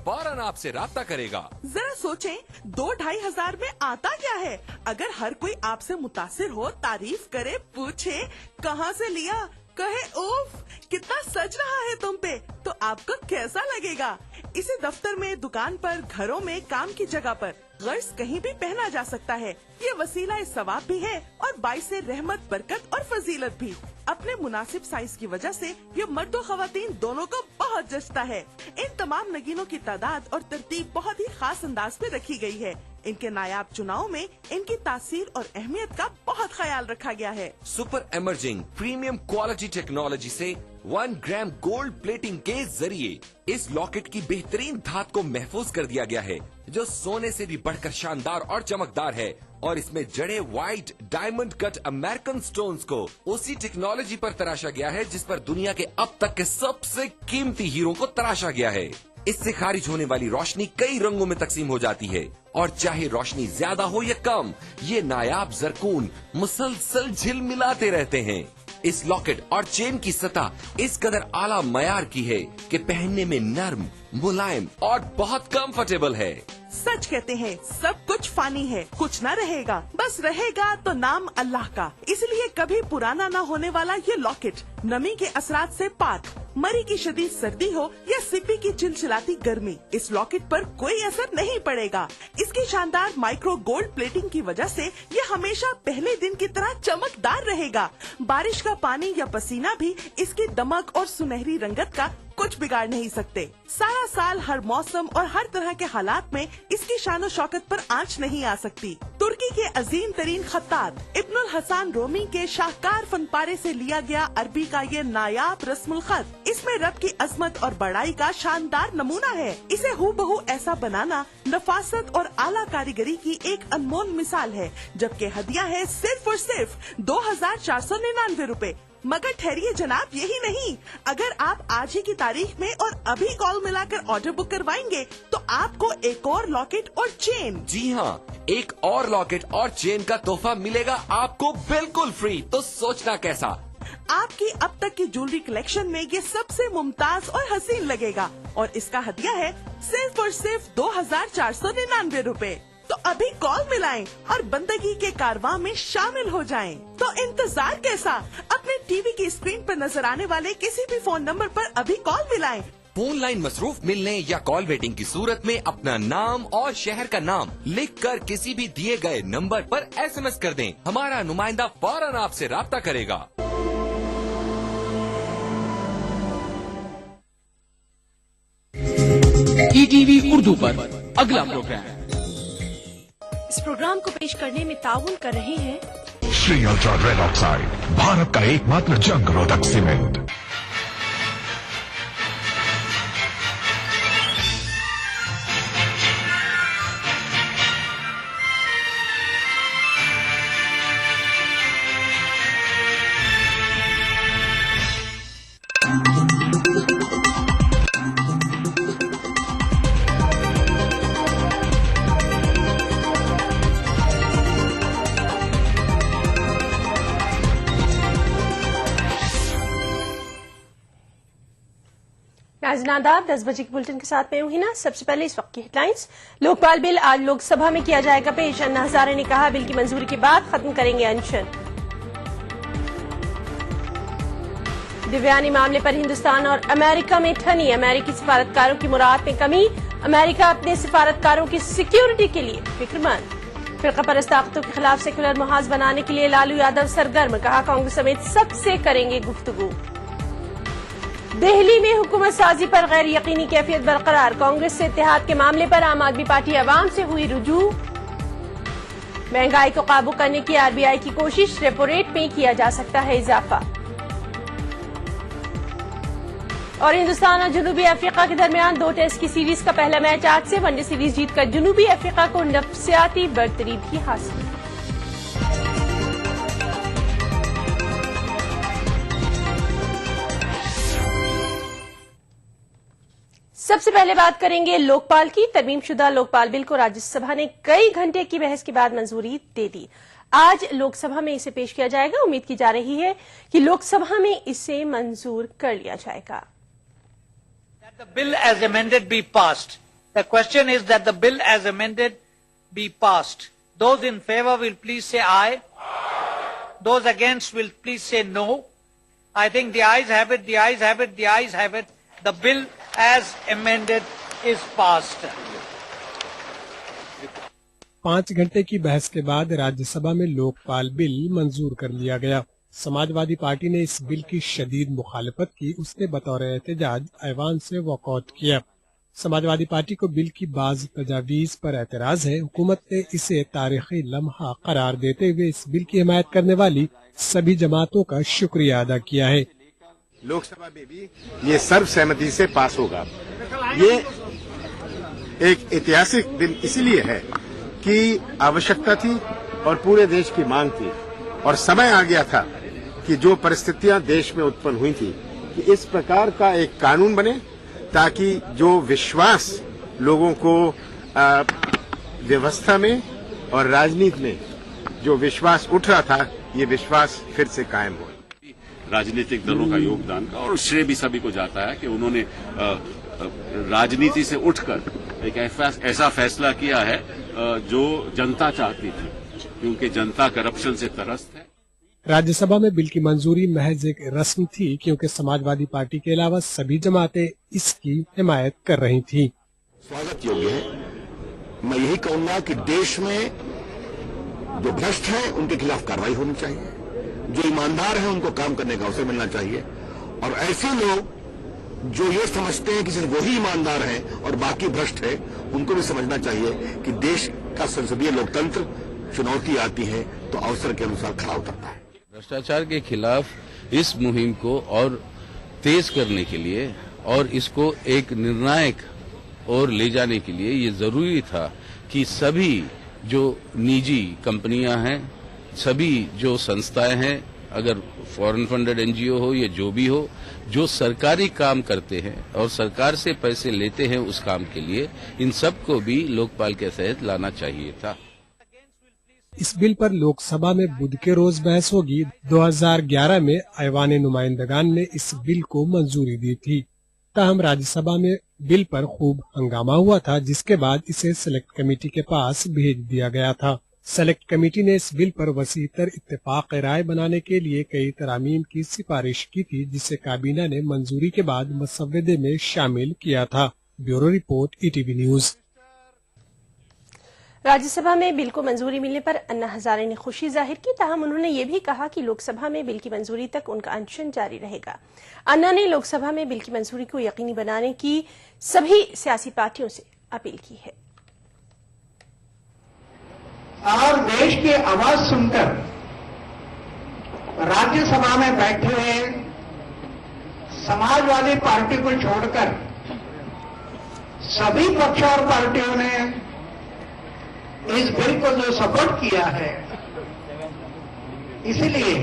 फौरन आपसे राब्ता करेगा। जरा सोचें, 2-2.5 में आता क्या है? अगर हर कोई आपसे मुतासिर हो, तारीफ करे, पूछे कहाँ से लिया, कहे उफ कितना सज रहा है तुम पे, तो आपको कैसा लगेगा? इसे दफ्तर में, दुकान पर, घरों में, काम की जगह पर गर्ज कहीं भी पहना जा सकता है। ये वसीला सवाब भी है और बाइसे रहमत, बरकत और फजीलत भी। अपने मुनासिब साइज की वजह से ये मर्द और खवातीन दोनों को बहुत जचता है। इन तमाम नगीनों की तादाद और तरतीब बहुत ही खास अंदाज में रखी गई है। इनके नायाब चुनाव में इनकी तासीर और अहमियत का बहुत ख्याल रखा गया है। Super emerging premium quality technology से 1 ग्राम गोल्ड प्लेटिंग के जरिए इस लॉकेट की बेहतरीन धात को महफूज कर दिया गया है, जो सोने से भी बढ़कर शानदार और चमकदार है। और इसमें जड़े white diamond cut American stones को उसी टेक्नोलॉजी पर तराशा गया है जिस पर दुनिया के अब तक के सबसे कीमती हीरो को तराशा गया है। इससे खारिज होने वाली रोशनी कई रंगों में तकसीम हो जाती है और चाहे रोशनी ज्यादा हो या कम, ये नायाब जरकून मुसलसल झिलमिलाते रहते हैं। इस लॉकेट और चेन की सतह इस कदर आला मयार की है कि पहनने में नर्म, मुलायम और बहुत कंफर्टेबल है। सच कहते हैं, सब कुछ फानी है, कुछ न रहेगा, बस रहेगा तो नाम अल्लाह का। इसलिए कभी पुराना न होने वाला ये लॉकेट नमी के असरात से पाक, मरी की शदीद सर्दी हो या सिपी की चिलचिलाती गर्मी, इस लॉकेट पर कोई असर नहीं पड़ेगा। इसकी शानदार माइक्रो गोल्ड प्लेटिंग की वजह से ये हमेशा पहले दिन की तरह चमकदार रहेगा। बारिश का पानी या पसीना भी इसकी दमक और सुनहरी रंगत का कुछ बिगाड़ नहीं सकते। सारा साल, हर मौसम और हर तरह के हालात में इसकी शान शौकत पर आंच नहीं आ सकती। तुर्की के अजीम तरीन खत्तात इब्नुल हसन रोमी के शाहकार फनपारे से लिया गया अरबी का ये नायाब रस्मुल खत, इसमें रब की अजमत और बड़ाई का शानदार नमूना है। इसे हूबहू ऐसा बनाना नफासत और आला कारीगरी की एक अनमोल मिसाल है, जबकि हदिया है सिर्फ और सिर्फ 2499 रूपए। मगर ठहरिए जनाब, यही नहीं, अगर आप आज ही की तारीख में और अभी कॉल मिलाकर ऑर्डर बुक करवाएंगे तो आपको एक और लॉकेट और चेन, जी हाँ, एक और लॉकेट और चेन का तोहफा मिलेगा आपको बिल्कुल फ्री। तो सोचना कैसा? आपकी अब तक की ज्वेलरी कलेक्शन में ये सबसे मुमताज और हसीन लगेगा और इसका हदिया है सिर्फ और सिर्फ 2499 रूपए। तो अभी कॉल मिलाएं और बंदगी के कारवां में शामिल हो जाएं। तो इंतजार कैसा? अपने टीवी की स्क्रीन पर नजर आने वाले किसी भी फोन नंबर पर अभी कॉल मिलाएं। फोन लाइन मसरूफ मिलने या कॉल वेटिंग की सूरत में अपना नाम और शहर का नाम लिखकर किसी भी दिए गए नंबर पर SMS कर दें। हमारा नुमाइंदा फौरन आपसे राब्ता करेगा। ETV उर्दू पर अगला प्रोग्राम। इस प्रोग्राम को पेश करने में ताउन कर रहे हैं Shri ultra red oxide, Bharat का एकमात्र जंग रोधक सीमेंट। नाज़रीन, 10 बजे के बुलेटिन के साथ मैं हूं हिना। सबसे पहले इस वक्त की हेडलाइंस। लोकपाल बिल आज लोकसभा में किया जाएगा पेश। अन्ना हजारे ने कहा बिल की मंजूरी के बाद खत्म करेंगे अनशन। दिव्यानी मामले पर हिंदुस्तान और अमेरिका में ठनी अमेरिकी सिफारतकारों की मुराद में कमी। अमेरिका अपने सिफारतकारों की सिक्योरिटी के लिए फिक्रमंद। फिरका परस्त ताकतों के खिलाफ सेकुलर मुहाज बनाने के लिए लालू यादव सरगर्म। कहा कांग्रेस समेत सबसे करेंगे गुफ्तगू। दिल्ली में हुकूमत साजी पर गैर यकीनी कैफियत बरकरार। कांग्रेस से इत्तेहाद के मामले पर आम आदमी पार्टी अवाम से हुई रुजू। महंगाई को काबू करने की RBI की कोशिश। रेपो रेट में किया जा सकता है इजाफा। और हिंदुस्तान और जनूबी अफ्रीका के दरमियान 2 टेस्ट की सीरीज का पहला मैच आज से। वनडे सीरीज जीतकर जनूबी अफ्रीका को नफसियाती बरतरी भी हासिल। सबसे पहले बात करेंगे लोकपाल की। तरमीमशुदा लोकपाल बिल को राज्यसभा ने कई घंटे की बहस के बाद मंजूरी दे दी। आज लोकसभा में इसे पेश किया जाएगा। उम्मीद की जा रही है कि लोकसभा में इसे मंजूर कर लिया जाएगा। The bill as amended be passed. The question is that the bill as amended be passed. Those in favor will please say aye. Those against will please say no. I think the ayes have it, the ayes have it, the ayes have it. The bill as amended is passed. 5 घंटे की बहस के बाद राज्यसभा में Lokpal bill मंजूर कर लिया गया। समाजवादी पार्टी ने इस बिल की शदीद मुखालफत की। उसने बतौर एहतजाज ऐवान से वॉकआउट किया। समाजवादी पार्टी को बिल की बाज तजावीज पर एतराज है। हुकूमत ने इसे तारीखी लम्हा करार देते हुए इस बिल की हिमायत करने वाली सभी जमातों का शुक्रिया अदा किया है। लोकसभा में भी ये सर्वसहमति से पास होगा। ये एक ऐतिहासिक दिन इसलिए है कि आवश्यकता थी और पूरे देश की मांग थी और समय आ गया था कि जो परिस्थितियां देश में उत्पन्न हुई थी कि इस प्रकार का एक कानून बने ताकि जो विश्वास लोगों को व्यवस्था में और राजनीति में जो विश्वास उठ रहा था ये विश्वास फिर से कायम हो। राजनीतिक दलों का योगदान का और श्रेय भी सभी को जाता है कि उन्होंने राजनीति से उठकर एक ऐसा फैसला किया है जो जनता चाहती थी, क्योंकि जनता करप्शन से त्रस्त है। राज्यसभा में बिल की मंजूरी महज एक रस्म थी, क्योंकि समाजवादी पार्टी के अलावा सभी जमातें इसकी हिमायत कर रही थी। स्वागत योग्य है। मैं यही कहूंगा कि देश में जो भ्रष्ट हैं उनके खिलाफ कार्रवाई होनी चाहिए, जो ईमानदार हैं उनको काम करने का अवसर मिलना चाहिए, और ऐसे लोग जो ये समझते हैं कि सिर्फ वही ईमानदार हैं और बाकी भ्रष्ट है, उनको भी समझना चाहिए कि देश का संसदीय लोकतंत्र चुनौती आती है तो अवसर के अनुसार खड़ा उतरता है। भ्रष्टाचार के खिलाफ इस मुहिम को और तेज करने के लिए और इसको एक निर्णायक और ले जाने के लिए ये जरूरी था कि सभी जो निजी कंपनियां हैं, सभी जो संस्थाएं हैं, अगर फॉरेन फंडेड एनजीओ हो या जो भी हो, जो सरकारी काम करते हैं और सरकार से पैसे लेते हैं उस काम के लिए, इन सबको भी लोकपाल के तहत लाना चाहिए था। इस बिल पर लोकसभा में बुध के रोज बहस होगी। 2011 में ऐवान नुमाइंदगान ने इस बिल को मंजूरी दी थी। ताहम राज्यसभा में बिल पर खूब हंगामा हुआ था, जिसके बाद इसे सेलेक्ट कमेटी के पास भेज दिया गया था। सेलेक्ट कमेटी ने इस बिल पर वसीतर इत्तेफाक राय बनाने के लिए कई तरामीम की सिफारिश की थी, जिसे काबीना ने मंजूरी के बाद मसवदे में शामिल किया था। Bureau report, ETV news. Rajya Sabha में बिल को मंजूरी मिलने पर अन्ना हजारे ने खुशी जाहिर की। ताहम उन्होंने ये भी कहा कि लोकसभा में बिल की मंजूरी तक उनका अनशन जारी रहेगा। अन्ना ने लोकसभा में बिल की मंजूरी को यकीनी बनाने की सभी सियासी पार्टियों से अपील की है। और देश की आवाज सुनकर राज्यसभा में बैठे हुए समाजवादी पार्टी को छोड़कर सभी पक्ष और पार्टियों ने इस बिल को जो सपोर्ट किया है, इसलिए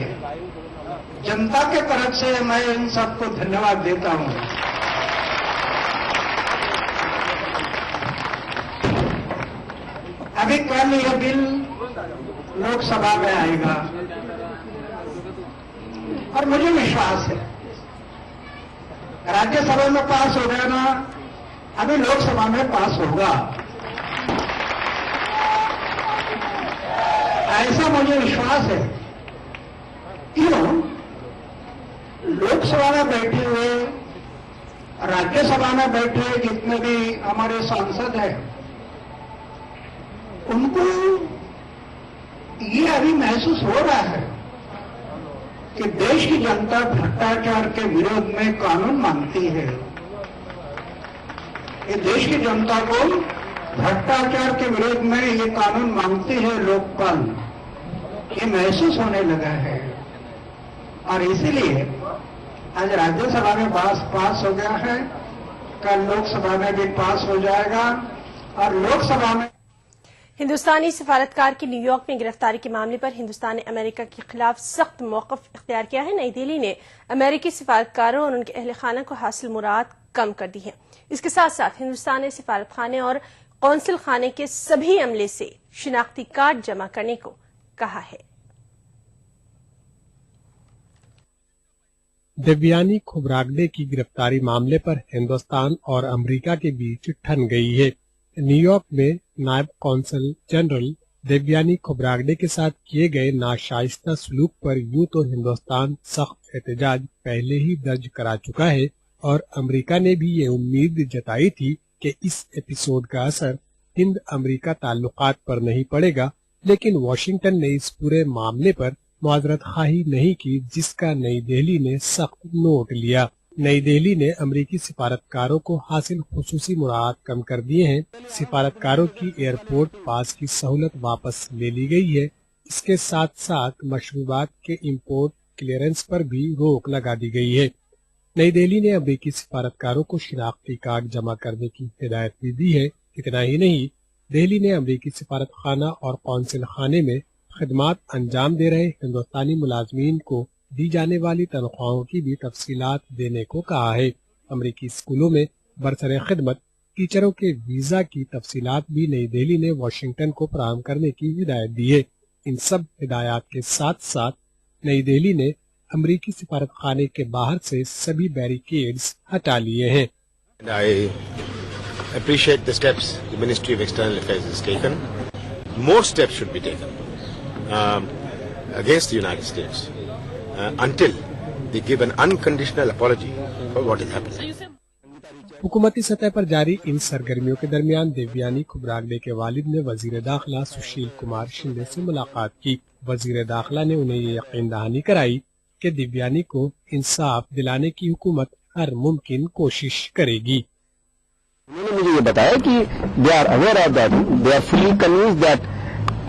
जनता के तरफ से मैं इन सबको धन्यवाद देता हूं। अभी कल यह बिल लोकसभा में आएगा और मुझे विश्वास है राज्यसभा में पास हो गया ना, अभी लोकसभा में पास होगा, ऐसा मुझे विश्वास है। क्यों? लोकसभा में बैठे हुए, राज्यसभा में बैठे हुए जितने भी हमारे सांसद हैं, उनको ये अभी महसूस हो रहा है कि देश की जनता भ्रष्टाचार के विरोध में कानून मांगती है। ये देश की जनता को भ्रष्टाचार के विरोध में ये कानून मांगती है लोकपाल, ये महसूस होने लगा है। और इसीलिए आज राज्यसभा में पास हो गया है, कल लोकसभा में भी पास हो जाएगा। और लोकसभा में हिंदुस्तानी सफारतकार की न्यूयॉर्क में गिरफ्तारी के मामले पर हिंदुस्तान ने अमेरिका के खिलाफ सख्त मौकफ इख्तियार किया है। नई दिल्ली ने अमेरिकी सफारतकारों और उनके अहल खाना को हासिल मुराद कम कर दी है। इसके साथ साथ हिंदुस्तान ने सफारत खाने और कौंसिल खाने के सभी अमले से शिनाख्ती कार्ड जमा करने को कहा है। देवयानी खोब्रागडे की गिरफ्तारी मामले पर हिंदुस्तान और अमेरिका के बीच ठन गई है। न्यूयॉर्क में नायब कौंसल जनरल देवयानी खोब्रागडे के साथ किए गए नाशाइस्ता सलूक पर यूं तो हिंदुस्तान सख्त एहतजाज पहले ही दर्ज करा चुका है और अमेरिका ने भी ये उम्मीद जताई थी कि इस एपिसोड का असर हिंद अमेरिका ताल्लुकात पर नहीं पड़ेगा, लेकिन वॉशिंगटन ने इस पूरे मामले पर मुआजरत खाही नहीं की, जिसका नई दिल्ली ने सख्त नोट लिया। नई दिल्ली ने अमेरिकी सिफारतकारों को हासिल खुसूसी मुराद कम कर दिए हैं। सिफारतकारों की एयरपोर्ट पास की सहूलत वापस ले ली गई है। इसके साथ साथ मशरूबात के इंपोर्ट क्लियरेंस पर भी रोक लगा दी गई है। नई दिल्ली ने अमेरिकी सिफारतकारों को शिनाख्ती कार्ड जमा करने की हिदायत भी दी है। इतना ही नहीं, दिल्ली ने अमेरिकी सिफारत खाना और कौंसिल खाने में खिदमात अंजाम दे रहे हिंदुस्तानी मुलाजमीन को दी जाने वाली तनख्वाहों की भी तफसीलात देने को कहा है। अमेरिकी स्कूलों में बरसरे खिदमत टीचरों के वीजा की तफसीलात भी नई दिल्ली ने वॉशिंगटन को फराहम करने की हिदायत दी है। इन सब हिदायत के साथ साथ नई दिल्ली ने अमेरिकी सिफारत खाने के बाहर से सभी बैरिकेड्स हटा लिए हैं। I appreciate the steps the Ministry of External Affairs has taken. More steps should be taken against the United States until they give an unconditional apology for what has happened. हुकूमती सतह पर जारी इन सरगर्मियों के दरमियान देवयानी खोब्रागडे के वालिद ने वजीर दाखिला सुशील कुमार शिंदे से मुलाकात की। वजीर दाखिला ने उन्हें ये यकीन दहानी कराई कि देवयानी को इंसाफ दिलाने की हुकूमत हर मुमकिन कोशिश करेगी। उन्होंने मुझे ये बताया कि they are aware of that, they are fully convinced that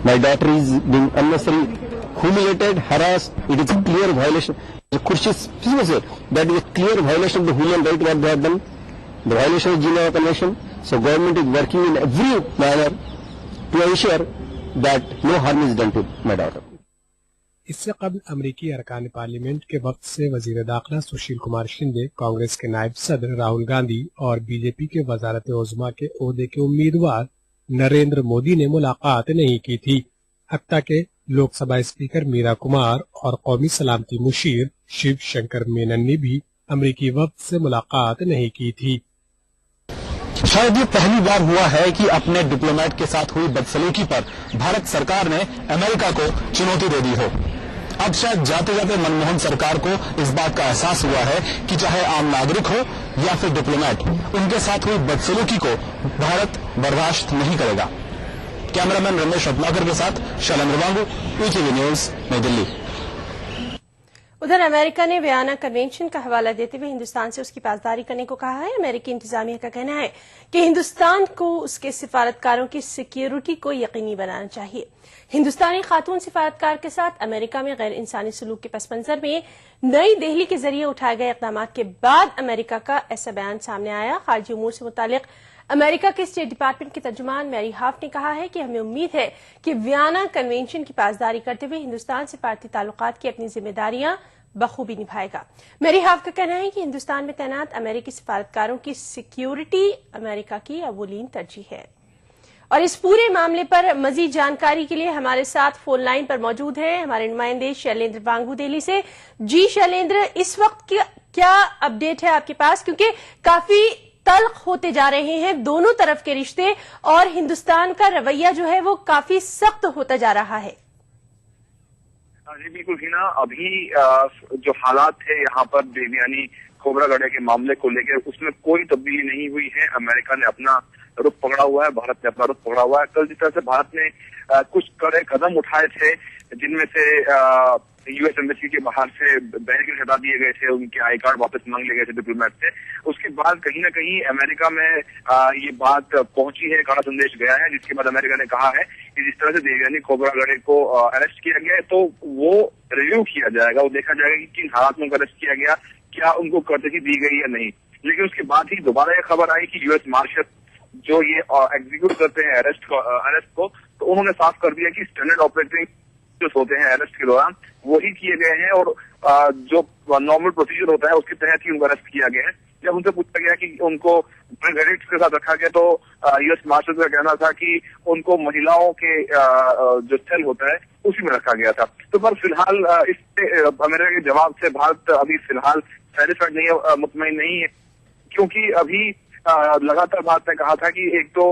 my daughter is being unnecessary humiliated, harassed. It is a clear violation. Khurshid said that is a clear violation of the human right what they have done, the violation of Geneva Convention. So government is working in every manner to ensure that no harm is done to my daughter. इससे कबल अमेरिकी अरकान parliament के वक्त से वजीर दाखिला सुशील कुमार शिंदे, कांग्रेस के नायब सदर राहुल गांधी और बीजेपी के वजारत उज़्मा के ओहदे के उम्मीदवार नरेंद्र मोदी ने मुलाकात नहीं की थी। हत्ता के लोकसभा स्पीकर मीरा कुमार और कौमी सलामती मुशीर शिव शंकर मेनन ने भी अमेरिकी वक्त से मुलाकात नहीं की थी। शायद ये पहली बार हुआ है कि अपने डिप्लोमेट के साथ हुई बदसलूकी पर भारत सरकार ने अमेरिका को चुनौती दे दी हो। अब शायद जाते जाते मनमोहन सरकार को इस बात का एहसास हुआ है कि चाहे आम नागरिक हो या फिर डिप्लोमेट, उनके साथ हुई बदसलूकी को भारत बर्दाश्त नहीं करेगा। कैमरामैन रमेश रत्नाकर के साथ शैलेंद्र वांगू, ईटीवी न्यूज, नई दिल्ली। उधर अमेरिका ने वियना कन्वेंशन का हवाला देते हुए हिंदुस्तान से उसकी पासदारी करने को कहा है। अमेरिकी इंतजामिया का कहना है कि हिंदुस्तान को उसके सिफारतकारों की सिक्योरिटी को यकीनी बनाना चाहिए। हिंदुस्तानी खातून सिफारतकार के साथ अमेरिका में गैर इंसानी सलूक के पस मंजर में नई दिल्ली के जरिए उठाए गए इकदाम के बाद अमेरिका का ऐसा बयान सामने आया। खारजी उमूर से मुतालिक अमेरिका के स्टेट डिपार्टमेंट के तर्जुमान मैरी हाफ ने कहा है कि हमें उम्मीद है कि वियना कन्वेंशन की पासदारी करते हुए हिंदुस्तान से भारतीय ताल्लुकात की अपनी जिम्मेदारियां बखूबी निभाएगा। मैरी हाफ का कहना है कि हिंदुस्तान में तैनात अमेरिकी सिफारतकारों की सिक्योरिटी अमेरिका की अव्वलीन तरजीह है। और इस पूरे मामले पर मजीद जानकारी के लिए हमारे साथ फोन लाइन पर मौजूद है हमारे नुमाइंदे शैलेंद्र वांगू दिल्ली से। जी शैलेंद्र, इस वक्त क्या अपडेट है आपके पास, क्योंकि काफी तल्ख होते जा रहे हैं दोनों तरफ के रिश्ते और हिंदुस्तान का रवैया जो है वो काफी सख्त होता जा रहा है। जी बिल्कुल हिना, अभी जो हालात है यहाँ पर देवयानी खोब्रागडे के मामले को लेकर उसमें कोई तब्दीली नहीं हुई है। अमेरिका ने अपना रुख पकड़ा हुआ है, भारत ने अपना रुख पकड़ा हुआ है। कल जिस तरह से भारत ने कुछ कड़े कदम उठाए थे, जिनमें से यूएस एम्बेसी के बाहर से बैरिकेड हटा दिए गए थे, उनके आई कार्ड वापस मांग लिए गए थे डिप्लोमेट से, उसके बाद कहीं ना कहीं अमेरिका में ये बात पहुंची है, कड़ा संदेश गया है, जिसके बाद अमेरिका ने कहा है कि जिस तरह से देवयानी खोब्रागडे को अरेस्ट किया गया है तो वो रिव्यू किया जाएगा, वो देखा जाएगा कि किन हालात में अरेस्ट किया गया, क्या उनको कर्तगी दी गई या नहीं। लेकिन उसके बाद ही दोबारा ये खबर आई कि यूएस मार्शल जो ये एग्जीक्यूट करते हैं अरेस्ट को, तो उन्होंने साफ कर दिया कि स्टैंडर्ड ऑपरेटिंग जो होते हैं अरेस्ट के दौरान वही किए गए हैं और जो नॉर्मल प्रोसीजर होता है उसके तहत ही उनको अरेस्ट किया गया है। जब उनसे पूछा गया कि उनको वेरिकेड्स के साथ रखा गया तो यूएस मार्शल का कहना था कि उनको महिलाओं के जो सेल होता है उसी में रखा गया था। तो पर फिलहाल इस अमेरिका के जवाब से भारत अभी फिलहाल सेटिस्फाइड नहीं है, मुतमईन नहीं है, क्योंकि अभी लगातार भारत ने कहा था कि एक तो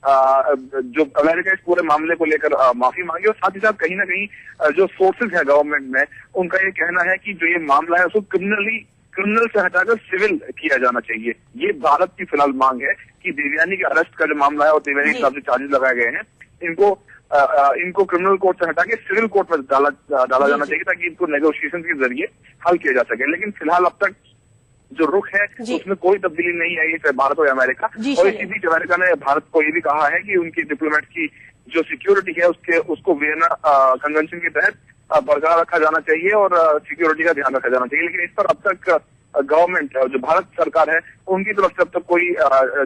जो अमेरिका इस पूरे मामले को लेकर माफी मांगी, और साथ ही साथ कहीं ना कहीं जो सोर्सेज है गवर्नमेंट में, उनका ये कहना है कि जो ये मामला है उसको क्रिमिनल से हटाकर सिविल किया जाना चाहिए। ये भारत की फिलहाल मांग है कि देवयानी के अरेस्ट का जो मामला है और देवयानी के खिलाफ जो चार्जेस लगाए गए हैं, इनको क्रिमिनल कोर्ट से हटा के सिविल कोर्ट में डाला जाना चाहिए, ताकि इनको नेगोशिएशन के जरिए हल किया जा सके। लेकिन फिलहाल अब तक जो रुख है उसमें कोई तब्दीली नहीं आई है, चाहे भारत हो या अमेरिका। और इसी बीच अमेरिका ने भारत को ये भी कहा है कि उनकी डिप्लोमेट की जो सिक्योरिटी है उसको वियना कन्वेंशन के तहत बरकरार रखा जाना चाहिए और सिक्योरिटी का ध्यान रखा जाना चाहिए। लेकिन इस पर अब तक गवर्नमेंट, जो भारत सरकार है, उनकी तरफ से अब तक कोई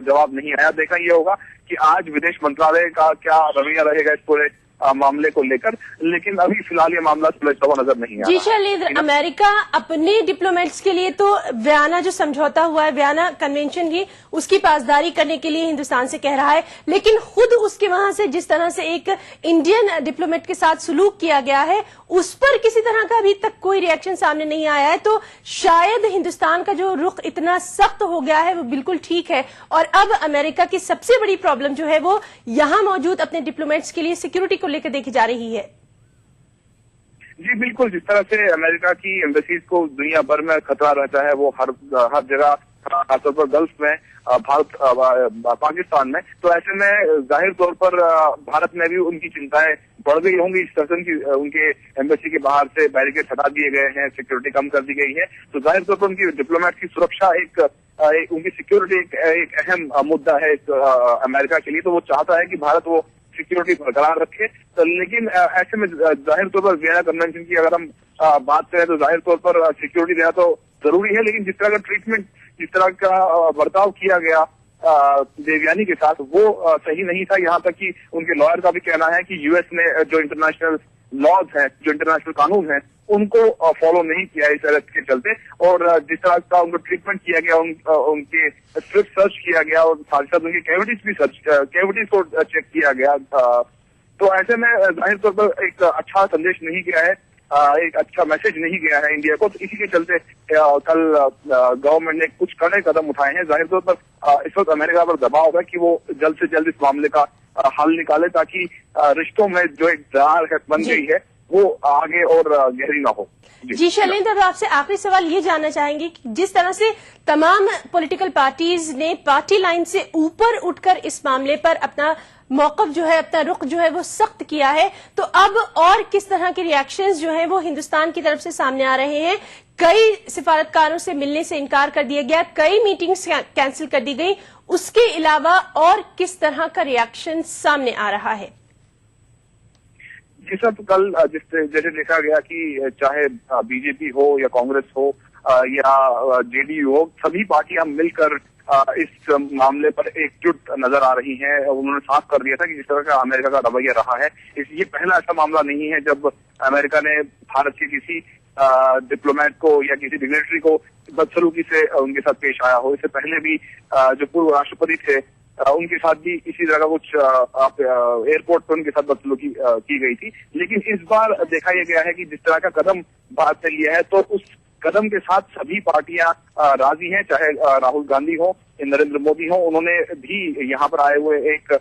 जवाब नहीं आया। देखा यह होगा कि आज विदेश मंत्रालय का क्या रवैया रहेगा इस पूरे मामले को लेकर, लेकिन अभी फिलहाल ये मामला सुलझता हुआ नजर नहीं आ रहा। जी शैलेंद्र, अमेरिका अपने डिप्लोमेट्स के लिए तो वियना जो समझौता हुआ है, वियना कन्वेंशन की, उसकी पासदारी करने के लिए हिंदुस्तान से कह रहा है, लेकिन खुद उसके वहां से जिस तरह से एक इंडियन डिप्लोमेट के साथ सलूक किया गया है, उस पर किसी तरह का अभी तक कोई रिएक्शन सामने नहीं आया है। तो शायद हिंदुस्तान का जो रुख इतना सख्त हो गया है वो बिल्कुल ठीक है, और अब अमेरिका की सबसे बड़ी प्रॉब्लम जो है वो यहां मौजूद अपने डिप्लोमेट्स के लिए सिक्योरिटी को लेकर देखी जा रही है। जी बिल्कुल, जिस तरह से अमेरिका की एम्बेसीज को दुनिया भर में खतरा रहता है, वो हर जगह, खासतौर पर गल्फ में, भारत, पाकिस्तान में, तो ऐसे में जाहिर तौर पर भारत में भी उनकी चिंताएं बढ़ गई होंगी। इस तरह की उनके एम्बेसी के बाहर से बैरिकेड हटा दिए गए हैं, सिक्योरिटी कम कर दी गई है, तो जाहिर तौर पर उनकी डिप्लोमेट की सुरक्षा उनकी सिक्योरिटी एक अहम मुद्दा है अमेरिका के लिए। तो वो चाहता है कि भारत वो सिक्योरिटी बरकरार रखे। तो लेकिन ऐसे में जाहिर तौर पर वियना कन्वेंशन की अगर हम बात करें तो जाहिर तौर पर सिक्योरिटी देना तो जरूरी है, लेकिन जिस तरह का ट्रीटमेंट, जिस तरह का बर्ताव किया गया देवयानी के साथ, वो सही नहीं था। यहाँ तक कि उनके लॉयर का भी कहना है कि यूएस ने जो इंटरनेशनल लॉज हैं, जो इंटरनेशनल कानून हैं, उनको फॉलो नहीं किया इस अरेस्ट के चलते, और जिस तरह का उनको ट्रीटमेंट किया गया, उनके स्ट्रिप सर्च किया गया और साथ ही साथ उनकी कैविटीज को चेक किया गया, तो ऐसे में जाहिर तौर पर एक अच्छा संदेश नहीं गया है, एक अच्छा मैसेज नहीं गया है इंडिया को। तो इसी के चलते कल गवर्नमेंट ने कुछ कड़े कदम उठाए हैं। जाहिर तौर पर इस वक्त अमेरिका पर दबाव है कि वो जल्द से जल्द इस मामले का हल निकाले, ताकि रिश्तों में जो एक दरार बन गई है वो आगे और गहरी ना हो। जी शैलेंद्र, अब आपसे आखिरी सवाल ये जानना चाहेंगे कि जिस तरह से तमाम पॉलिटिकल पार्टीज ने पार्टी लाइन से ऊपर उठकर इस मामले पर अपना मौकफ जो है, अपना रुख जो है वो सख्त किया है, तो अब और किस तरह के रिएक्शंस जो हैं वो हिंदुस्तान की तरफ से सामने आ रहे हैं? कई सिफारतकारों से मिलने से इनकार कर दिया गया, कई मीटिंग्स कैंसिल कर दी गई, उसके अलावा और किस तरह का रिएक्शन सामने आ रहा है? जी सर, कल जैसे देखा गया कि चाहे बीजेपी हो या कांग्रेस हो या जेडीयू हो, सभी पार्टियां मिलकर इस मामले पर एकजुट नजर आ रही हैं। उन्होंने साफ कर दिया था कि जिस तरह का अमेरिका का रवैया रहा है, ये पहला ऐसा मामला नहीं है जब अमेरिका ने भारत के किसी डिप्लोमेट को या किसी डिग्नेटरी को बदसलूकी से उनके साथ पेश आया हो। इससे पहले भी जो पूर्व राष्ट्रपति थे उनके साथ भी इसी तरह का कुछ एयरपोर्ट पर उनके साथ बदसलूकी की गई थी। लेकिन इस बार देखा यह गया है कि जिस तरह का कदम भारत ने लिया है, तो उस कदम के साथ सभी पार्टियां राजी हैं, चाहे राहुल गांधी हो या नरेंद्र मोदी हो। उन्होंने भी यहाँ पर आए हुए एक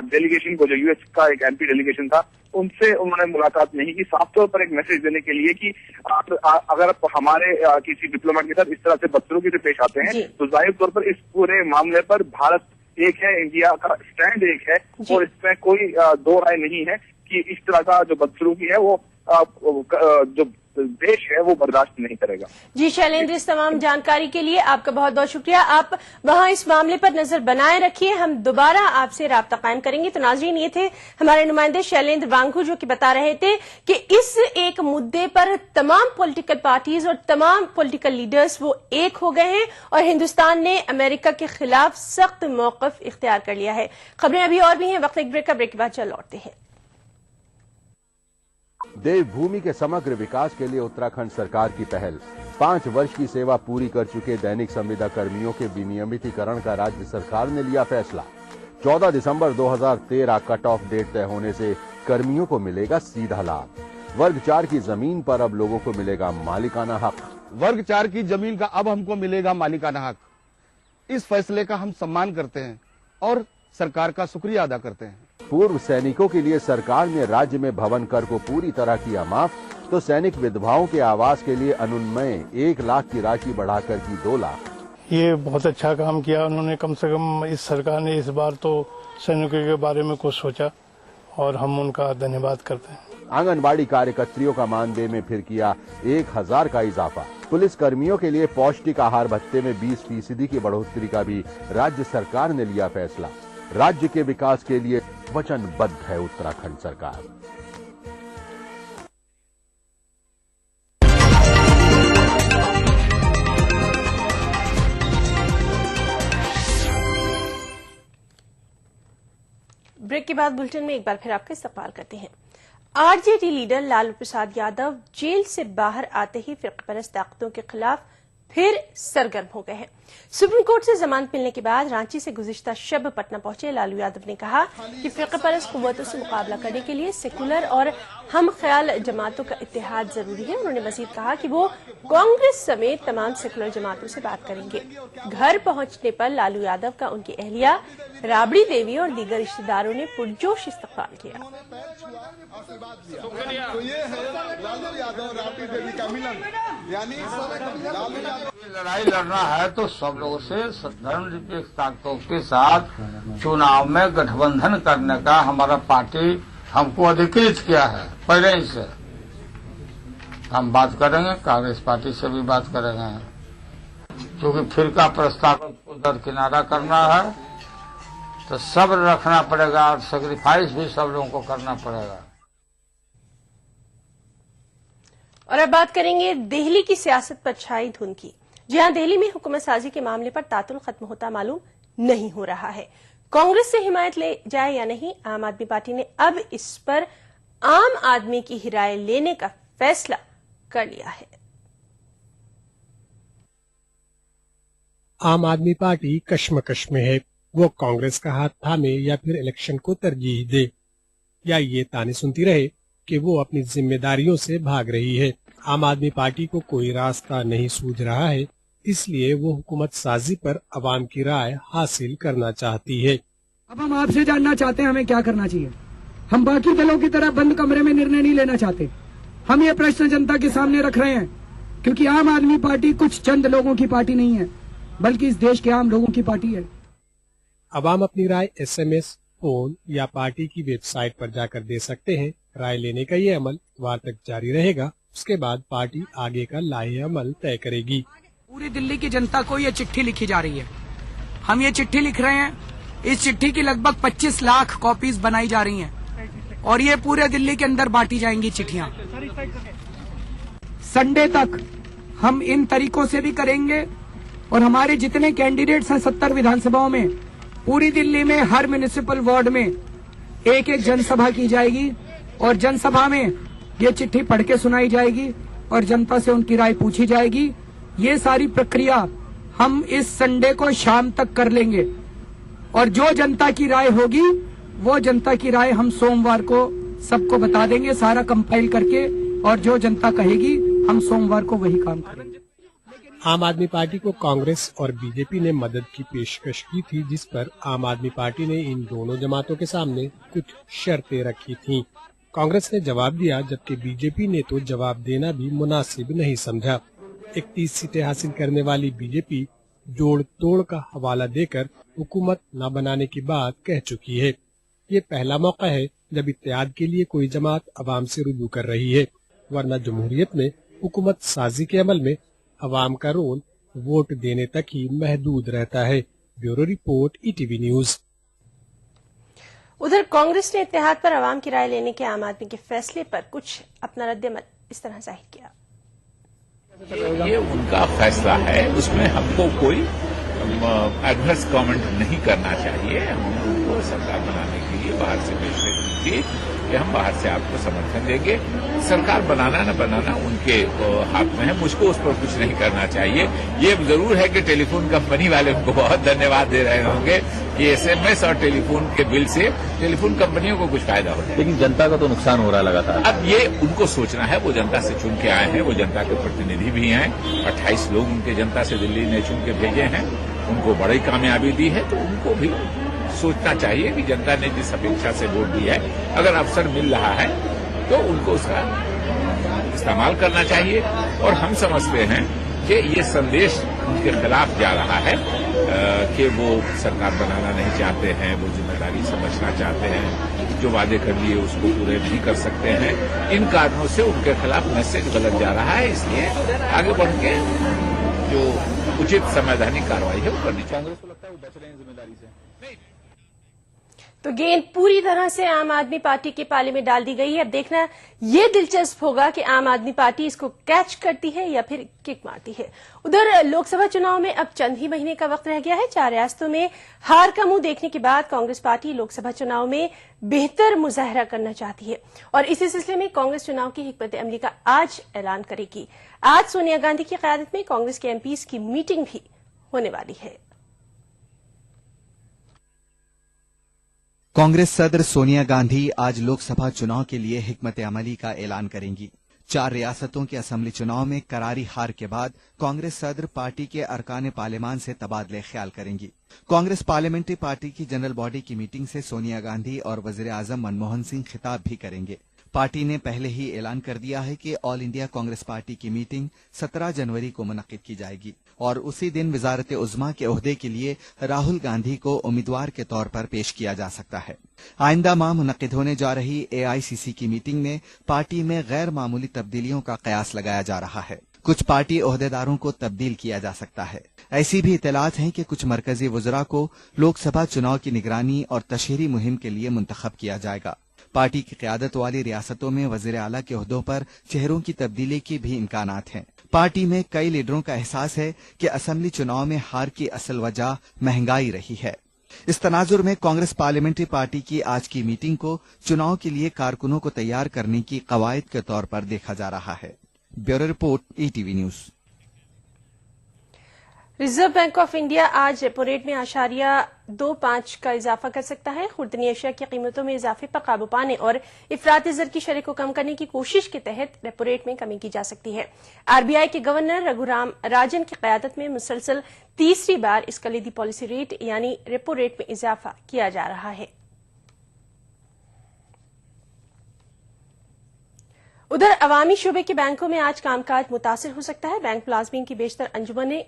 डेलीगेशन को, जो यूएस का एक एमपी डेलीगेशन था, उनसे उन्होंने मुलाकात नहीं की, साफ तौर पर एक मैसेज देने के लिए कि अगर आप हमारे किसी डिप्लोमेट के साथ इस तरह से बदसलूकी से पेश आते हैं, तो जाहिर तौर पर इस पूरे मामले पर भारत एक है, इंडिया का स्टैंड एक है, और इसमें कोई दो राय नहीं है कि इस तरह का जो बदसलूकी है वो जो देश है वो बर्दाश्त नहीं करेगा। जी शैलेंद्र, इस तमाम जानकारी के लिए आपका बहुत बहुत शुक्रिया। आप वहां इस मामले पर नजर बनाए रखिए, हम दोबारा आपसे राब्ता कायम करेंगे। तो नाज़रीन, ये थे हमारे नुमाइंदे शैलेंद्र वांगू, जो कि बता रहे थे कि इस एक मुद्दे पर तमाम पॉलिटिकल पार्टीज और तमाम पॉलिटिकल लीडर्स वो एक हो गए हैं और हिंदुस्तान ने अमेरिका के खिलाफ सख्त मौकफ इख्तियार कर लिया है। खबरें अभी और भी हैं, वक्त एक ब्रेक का, ब्रेक के बाद चल लौटते हैं। देवभूमि के समग्र विकास के लिए उत्तराखंड सरकार की पहल। 5 वर्ष की सेवा पूरी कर चुके दैनिक संविदा कर्मियों के विनियमितीकरण का राज्य सरकार ने लिया फैसला। 14 दिसंबर 2013 कट ऑफ डेट तय होने से कर्मियों को मिलेगा सीधा लाभ। वर्ग 4 की जमीन पर अब लोगों को मिलेगा मालिकाना हक। वर्ग 4 की जमीन का अब हमको मिलेगा मालिकाना हक। इस फैसले का हम सम्मान करते हैं और सरकार का शुक्रिया अदा करते हैं। पूर्व सैनिकों के लिए सरकार ने राज्य में भवन कर को पूरी तरह किया माफ, तो सैनिक विधवाओं के आवास के लिए अनुन्वय 1 लाख की राशि बढ़ाकर की 2 लाख। ये बहुत अच्छा काम किया उन्होंने। कम से कम इस सरकार ने इस बार तो सैनिकों के बारे में कुछ सोचा और हम उनका धन्यवाद करते हैं। आंगनबाड़ी कार्यकर्त्रियों का मानदेय में फिर किया 1000 का इजाफा। पुलिस कर्मियों के लिए पौष्टिक आहार भत्ते में 20% की बढ़ोतरी का भी राज्य सरकार ने लिया फैसला। राज्य के विकास के लिए वचनबद्ध है उत्तराखंड सरकार। ब्रेक के बाद बुलेटिन में एक बार फिर आपका इस्तकबाल करते हैं। RJD leader Lalu Prasad Yadav jail से बाहर आते ही फिरकापरस्त ताकतों के खिलाफ फिर सरगर्म हो गए हैं। सुप्रीम कोर्ट से जमानत मिलने के बाद रांची से गुज़िश्ता शब पटना पहुंचे लालू यादव ने कहा कि फिरकापरस्त कुव्वतों से मुकाबला करने के लिए सेकुलर और हम ख्याल जमातों का इत्तेहाद जरूरी है। उन्होंने मजीद कहा कि वो कांग्रेस समेत तमाम सेकुलर जमातों से बात करेंगे। घर पहुंचने पर लालू यादव का उनकी अहलिया राबड़ी देवी और दीगर रिश्तेदारों ने पुरजोश इस्तकबाल किया। तो ये है लालू यादव राबड़ी देवी का मिलन, यानी लड़ाई लड़ना है तो सब लोगों से धर्मनिरपेक्ष ताकतों के साथ चुनाव में गठबंधन करने का हमारा पार्टी हमको अधिकृत किया है। पहले ही से हम बात करेंगे, कांग्रेस पार्टी से भी बात करेंगे, क्योंकि फिरका प्रस्ताव को दरकिनारा करना है तो सब्र रखना पड़ेगा और सेक्रीफाइस भी सब लोगों को करना पड़ेगा। और अब बात करेंगे दिल्ली की सियासत पर छाई धुंध की। जी हां, दिल्ली में हुकूमत साजी के मामले पर तातुल खत्म होता मालूम नहीं हो रहा है। कांग्रेस से हिमायत ले जाए या नहीं, आम आदमी पार्टी ने अब इस पर आम आदमी की राय लेने का फैसला कर लिया है। आम आदमी पार्टी कश्मकश में है। वो कांग्रेस का हाथ थामे या फिर इलेक्शन को तरजीह दे, या ये ताने सुनती रहे कि वो अपनी जिम्मेदारियों से भाग रही है। आम आदमी पार्टी को कोई रास्ता नहीं सूझ रहा है, इसलिए वो हुकूमत साजी पर अवाम की राय हासिल करना चाहती है। अब हम आपसे जानना चाहते हैं हमें क्या करना चाहिए। हम बाकी दलों की तरह बंद कमरे में निर्णय नहीं लेना चाहते। हम ये प्रश्न जनता के सामने रख रहे हैं, क्योंकि आम आदमी पार्टी कुछ चंद लोगों की पार्टी नहीं है, बल्कि इस देश के आम लोगों की पार्टी है। अवाम अपनी राय SMS, फोन या पार्टी की वेबसाइट पर जाकर दे सकते हैं। राय लेने का ये अमल इतवार तक जारी रहेगा। उसके बाद पार्टी आगे का लाहे अमल तय करेगी। पूरी दिल्ली की जनता को ये चिट्ठी लिखी जा रही है। हम ये चिट्ठी लिख रहे हैं। इस चिट्ठी की लगभग 25 लाख कॉपीज बनाई जा रही हैं और ये पूरे दिल्ली के अंदर बांटी जाएंगी चिट्ठियां। संडे तक हम इन तरीकों से भी करेंगे और हमारे जितने कैंडिडेट्स हैं 70 विधानसभाओं में, पूरी दिल्ली में हर म्युनिसिपल वार्ड में एक एक जनसभा की जाएगी और जनसभा में ये चिट्ठी पढ़ के सुनाई जाएगी और जनता से उनकी राय पूछी जाएगी। ये सारी प्रक्रिया हम इस संडे को शाम तक कर लेंगे और जो जनता की राय होगी वो जनता की राय हम सोमवार को सबको बता देंगे सारा कंपाइल करके, और जो जनता कहेगी हम सोमवार को वही काम करेंगे। आम आदमी पार्टी को कांग्रेस और बीजेपी ने मदद की पेशकश की थी, जिस पर आम आदमी पार्टी ने इन दोनों जमातों के सामने कुछ शर्तें रखी थीं। कांग्रेस ने जवाब दिया, जबकि बीजेपी ने तो जवाब देना भी मुनासिब नहीं समझा। 31 सीटें हासिल करने वाली बीजेपी जोड़ तोड़ का हवाला देकर हुकूमत न बनाने की बात कह चुकी है। ये पहला मौका है जब इत्तेहाद के लिए कोई जमात अवाम से रुजू कर रही है, वरना जमहूरियत में हुकूमत साजी के अमल में अवाम का रोल वोट देने तक ही महदूद रहता है। Bureau report, ETV news. उधर कांग्रेस ने इत्तेहाद पर अवाम की राय लेने के आम आदमी के फैसले पर कुछ अपना रद्द-ए-अमल इस तरह जाहिर किया। ये उनका फैसला है, उसमें हमको कोई एडवर्स कमेंट नहीं करना चाहिए। हमको को सरकार बनाने के लिए बाहर से भेजने दीजिए कि हम बाहर से आपको समर्थन देंगे। सरकार बनाना न बनाना उनके हाथ में है, मुझको उस पर कुछ नहीं करना चाहिए। ये जरूर है कि टेलीफोन कंपनी वाले उनको बहुत धन्यवाद दे रहे होंगे कि एसएमएस और टेलीफोन के बिल से टेलीफोन कंपनियों को कुछ फायदा हो जाए, लेकिन जनता का तो नुकसान हो रहा है लगातार। अब ये उनको सोचना है। वो जनता से चुन के आए हैं, वो जनता के प्रतिनिधि भी हैं। 28 लोग उनके जनता से दिल्ली ने चुन के भेजे हैं, उनको बड़ी कामयाबी दी है, तो उनको भी सोचना चाहिए कि जनता ने जिस अपेक्षा से वोट दी है, अगर अवसर मिल रहा है तो उनको उसका इस्तेमाल करना चाहिए। और हम समझते हैं कि ये संदेश उनके खिलाफ जा रहा है कि वो सरकार बनाना नहीं चाहते हैं, वो जिम्मेदारी समझना चाहते हैं, जो वादे कर लिए उसको पूरे नहीं कर सकते हैं। इन कारणों से उनके खिलाफ मैसेज गलत जा रहा है, इसलिए आगे बढ़ के जो उचित संवैधानिक कार्रवाई है वो करनी चाहिए। कांग्रेस को लगता है वो बच रहे हैं जिम्मेदारी से। तो गेंद पूरी तरह से आम आदमी पार्टी के पाले में डाल दी गई है। अब देखना ये दिलचस्प होगा कि आम आदमी पार्टी इसको कैच करती है या फिर किक मारती है। उधर लोकसभा चुनाव में अब चंद ही महीने का वक्त रह गया है। 4 रियासतों में हार का मुंह देखने के बाद कांग्रेस पार्टी लोकसभा चुनाव में बेहतर मुजाहरा करना चाहती है और इसी सिलसिले में कांग्रेस चुनाव की हिकमत अमली का आज ऐलान करेगी। आज सोनिया गांधी की क़यादत में कांग्रेस के एमपीज की मीटिंग भी होने वाली है। कांग्रेस सदर सोनिया गांधी आज लोकसभा चुनाव के लिए हिकमत अमली का ऐलान करेंगी। 4 रियासतों के असेंबली चुनाव में करारी हार के बाद कांग्रेस सदर पार्टी के अरकान पार्लियामान से तबादले ख्याल करेंगी। कांग्रेस पार्लियामेंट्री पार्टी की जनरल बॉडी की मीटिंग से सोनिया गांधी और वजीर आजम मनमोहन सिंह खिताब भी करेंगे। पार्टी ने पहले ही ऐलान कर दिया है कि ऑल इंडिया कांग्रेस पार्टी की मीटिंग 17 जनवरी को मुनक्किद की जाएगी और उसी दिन वजारत उज़्मा के ओहदे के लिए राहुल गांधी को उम्मीदवार के तौर पर पेश किया जा सकता है। आइंदा माह मुनक्किद होने जा रही एआईसीसी की मीटिंग में पार्टी में गैर मामूली तब्दीलियों का कयास लगाया जा रहा है। कुछ पार्टी ओहदेदारों को तब्दील किया जा सकता है। ऐसी भी इत्तलात हैं कि कुछ मरकजी वज़रा को लोकसभा चुनाव की निगरानी और तशहीरी मुहिम के लिए मुंतखब किया जाएगा। पार्टी की क़यादत वाली रियासतों में वज़ीर आला के ओहदों पर चेहरों की तब्दीली के भी इम्कानात हैं। पार्टी में कई लीडरों का एहसास है कि असेंबली चुनाव में हार की असल वजह महंगाई रही है। इस तनाजुर में कांग्रेस पार्लियामेंट्री पार्टी की आज की मीटिंग को चुनाव के लिए कारकुनों को तैयार करने की कवायद के तौर पर देखा जा रहा है। Bureau report, ETV news. Reserve bank of India आज रेपो रेट में 0.25 का इजाफा कर सकता है। खुर्दनी अशिया की कीमतों में इजाफे पर काबू पाने और इफराती ज़र की शरह को कम करने की कोशिश के तहत रेपो रेट में कमी की जा सकती है। आरबीआई के गवर्नर रघुराम राजन की क़यादत में मुसलसल तीसरी बार इस कलीदी पॉलिसी रेट यानी रेपो रेट में इजाफा किया जा रहा है। उधर अवामी शोबे के बैंकों में आज कामकाज मुतासिर हो सकता है। बैंक मुलाजमीन की बेशतर अंजुमनें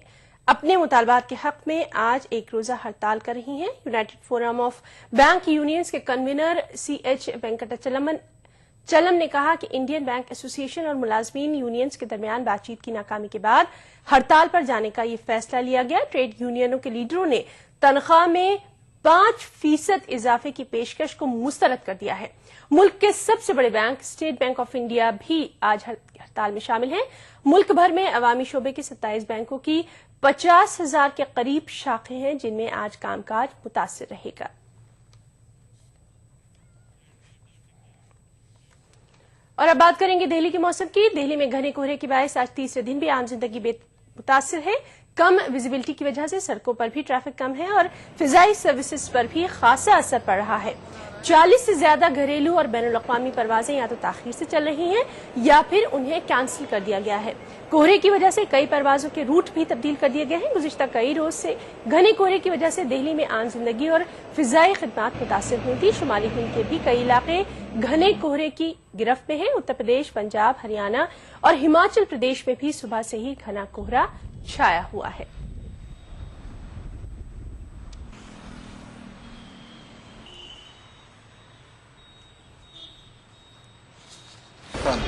अपने मुतालबात के हक में आज एक रोजा हड़ताल कर रही हैं। United forum of bank unions के कन्वीनर CH वेंकटचलम ने कहा कि इंडियन बैंक एसोसिएशन और मुलाजमीन यूनियंस के दरमियान बातचीत की नाकामी के बाद हड़ताल पर जाने का ये फैसला लिया गया। ट्रेड यूनियनों के लीडरों ने तनख्वाह में 5% इजाफे की पेशकश को मुस्तरद कर दिया है। मुल्क के सबसे बड़े bank state bank of India भी आज हड़ताल में शामिल हैं। मुल्क भर में अवामी शोबे के 27 बैंकों की 50,000 के करीब शाखें हैं जिनमें आज कामकाज मुतासिर रहेगा। और अब बात करेंगे दिल्ली के मौसम की। दिल्ली में घने कोहरे की बायस आज तीसरे दिन भी आम जिंदगी मुतासिर है। कम विजिबिलिटी की वजह से सड़कों पर भी ट्रैफिक कम है और फिजाई सर्विसेज पर भी खासा असर पड़ रहा है। 40 से ज्यादा घरेलू और बैनुल अक़वामी परवाजें या तो ताखीर से चल रही हैं या फिर उन्हें कैंसिल कर दिया गया है। कोहरे की वजह से कई परवाजों के रूट भी तब्दील कर दिए गए हैं। गुज़िश्ता कई रोज से घने कोहरे की वजह से दिल्ली में आम जिंदगी और फिजाई खिदमात मुतासिर हुई थी। शुमाली हिंद के भी कई इलाके घने कोहरे की गिरफ्त में हैं। उत्तर प्रदेश, पंजाब, हरियाणा और हिमाचल प्रदेश में भी सुबह से ही घना कोहरा छाया हुआ है।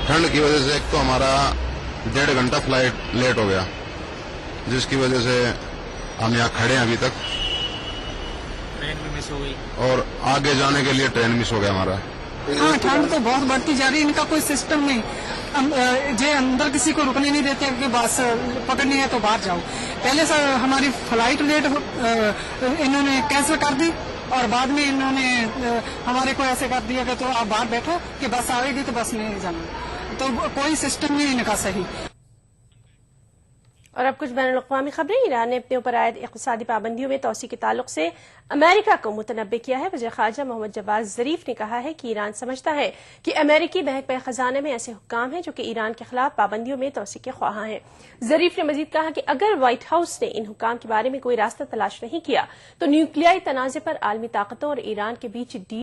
ठंड की वजह से एक तो हमारा 1.5 घंटा फ्लाइट लेट हो गया, जिसकी वजह से हम यहाँ खड़े हैं अभी तक। ट्रेन भी मिस हो गई और आगे जाने के लिए ट्रेन मिस हो गया हमारा। हाँ, ठंड तो बहुत बढ़ती जा रही है। इनका कोई सिस्टम नहीं, जे अंदर किसी को रुकने नहीं देते कि बस पकड़नी है तो बाहर जाओ। पहले से हमारी फ्लाइट लेट इन्होंने कैंसिल कर दी और बाद में इन्होंने हमारे को ऐसे कर दिया कि तो आप बाहर बैठो कि बस आएगी तो बस में जाना, तो कोई सिस्टम नहीं इनका सही। और अब कुछ बैनुल-अक़वामी खबरें। ईरान ने अपने ऊपर आयद इक़्तिसादी पाबंदियों में तोसी के ताल्लुक से अमेरिका को मुतनब्बे किया है। वज़ीर ख़ारजा मोहम्मद जवाद ज़रीफ ने कहा है कि ईरान समझता है कि अमेरिकी बहक पे खजाने में ऐसे हुक्काम हैं जो कि ईरान के खिलाफ पाबंदियों में तोसी के ख्वाहां हैं। ज़रीफ ने मजीद कहा कि अगर व्हाइट हाउस ने इन हुक्काम के बारे में कोई रास्ता तलाश नहीं किया तो न्यूक्लियाई तनाज़े पर आलमी ताकतों और ईरान के बीच